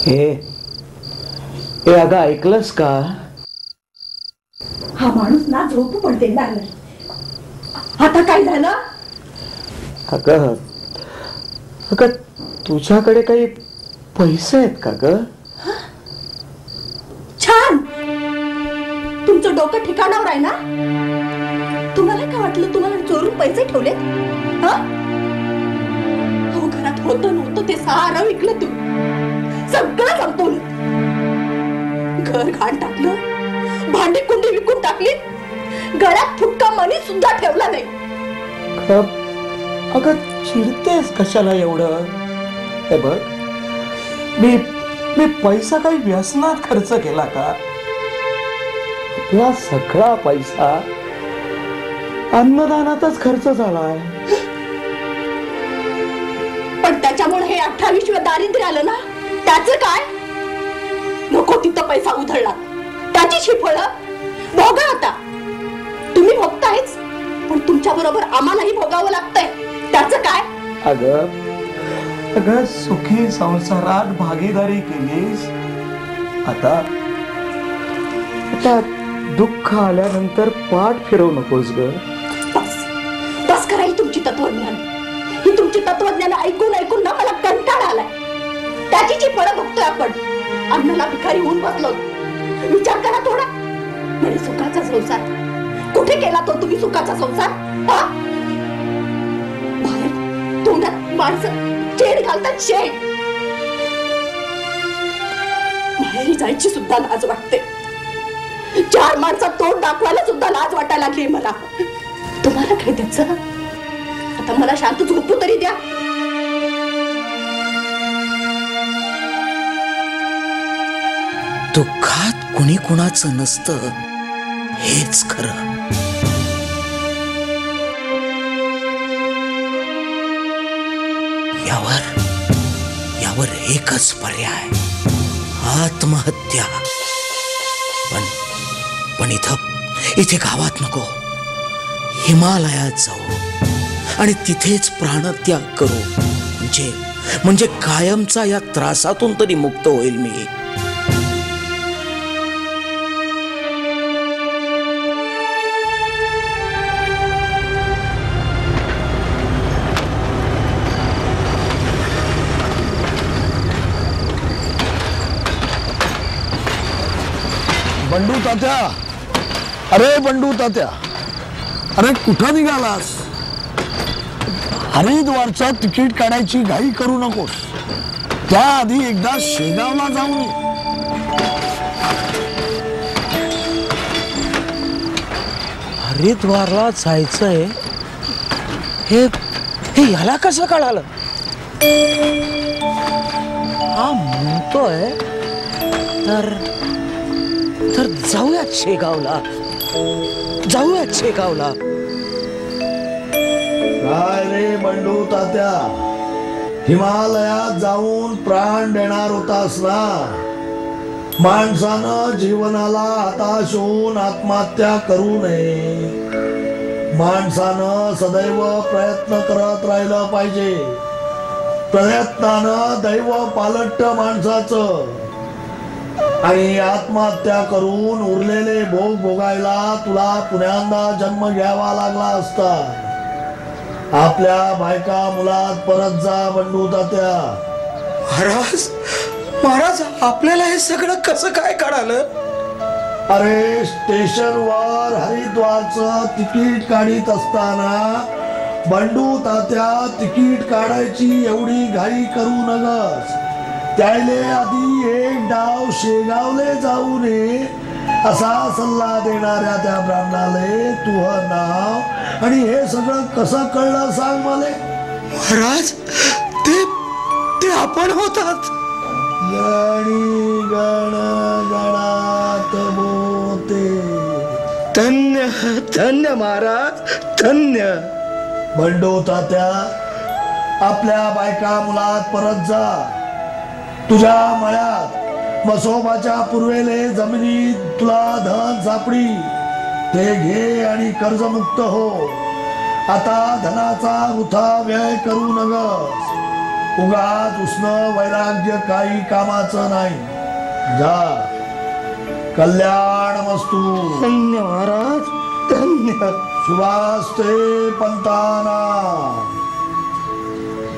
हे अगं ऐकलंस का? हा माणूस ना झोपू पण देणार नाही. आता काय झालं? अगं तुझ्याकडे काही पैसे आहेत का ग? छान, तुमचं डोकं ठिकाणावर आहे ना? तुम्हाला काय वाटलं तुम्हाला चोरून पैसे ठेवले? हो, घरात होतं नव्हतं ते सारं विकलं तू, सगळं संपवलं, घर घाण टाकलं, भांडी कुंडी विकून टाकली, घरात फुटका मनी सुद्धा ठेवला नाही. अगं चिडतेस कशाला एवढं? हे बघ, मी पैसा काही व्यसनात खर्च केला का? आपला सगळा पैसा अन्नदानातच खर्च झालाय. पण त्याच्यामुळे हे 28 दारिद्र्य आलं ना, त्याचं काय? नको तिथं पैसा उधळला, त्याची शिफळ भोगा. आता तुम्ही भोगतायच, पण तुमच्या बरोबर आम्हालाही भोगावं लागतंय, त्याचं काय? अगं सुखी संसारात भागीदारी केलीस, आता दुःख आल्यानंतर पाठ फिरवू नकोस ग. बस करा ही तुमची तत्वज्ञान. ही तुमची तत्वज्ञान ऐकून ऐकून ना मला कंटाळा आलाय. त्याची जी फळं बघतोय आपण. अन्नाला भिकारी होऊन बसलो. विचार करा थोडा. म्हणजे सुखाचा संसार कुठे केला तो तुम्ही? सुखाचा संसार बाहेर तोंडात माणसं शेड घालतात, शेड. माहेरी जायची सुद्धा लाज वाटते. 4 माणसात तोंड दाखवायला सुद्धा लाज वाटायला लागली मला. तुम्हाला काय द्यायचं? आता मला शांत झोपू तरी द्या. दुःखात कुणी कुणाचं नसतं, हेच खरं. यावर एकच पर्याय, आत्महत्या. पण इथे गावात नको, हिमालयात जाऊ आणि तिथेच प्राणत्याग करू. म्हणजे कायमचा या त्रासातून तरी मुक्त होईल मी. बंडू तात्या, अरे बंडू तात्या, अरे कुठं निघालास? हरिद्वारचं तिकीट काढायची घाई करू नकोस. त्याआधी एकदा शेगावला जाऊन ये. हरिद्वारला जायचंय हे ह्याला कसं कळालं? हा म्हणतोय तर जाऊयात शेगावला. काय रे बंडू तात्या, हिमालयात जाऊन प्राण देणार होतास ना? माणसानं जीवनाला हताश होऊन आत्महत्या करू नये. माणसानं सदैव प्रयत्न करत राहिलं पाहिजे. प्रयत्नानं दैव पालटतं माणसाचं. आणि आत्महत्या करून उरलेले भोग भोगायला तुला पुण्यांदा जन्म घ्यावा लागला असता. आपल्या बायका मुलात परत जा बंडू तात्या. महाराज आपल्याला हे सगळं कसं काय कळालं? अरे स्टेशनवर हरिद्वारचं तिकीट काढीत असताना बंडू तात्या तिकीट काढायची एवढी घाई करू नगस. त्याले आधी एक डाव शेगावले जाऊ नये असा सल्ला देणाऱ्या त्या ब्राह्मणाले तुझं नाव आणि हे सगळं कसं कळलं सांग मला. महाराज ते आपण होतात. गणी गण गणात बोते. धन्य धन्य महाराज, धन्य. बंडू तात्या, आपल्या बायका मुलात परत जा. तुझ्या मळ्यात मसोबाच्या पूर्वेले जमिनीत तुला धन सापडी, ते घे आणि कर्जमुक्त हो. आता धनाचा वृथा व्यय करू नगस. उगाच उसनं वैराग्य काही कामाचं नाही. जा, कल्याण मस्तू. धन्य महाराज, धन्य. शुभास्ते पंताना.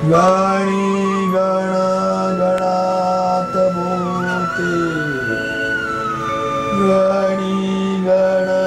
गणी गण गणात भूते, गणी गण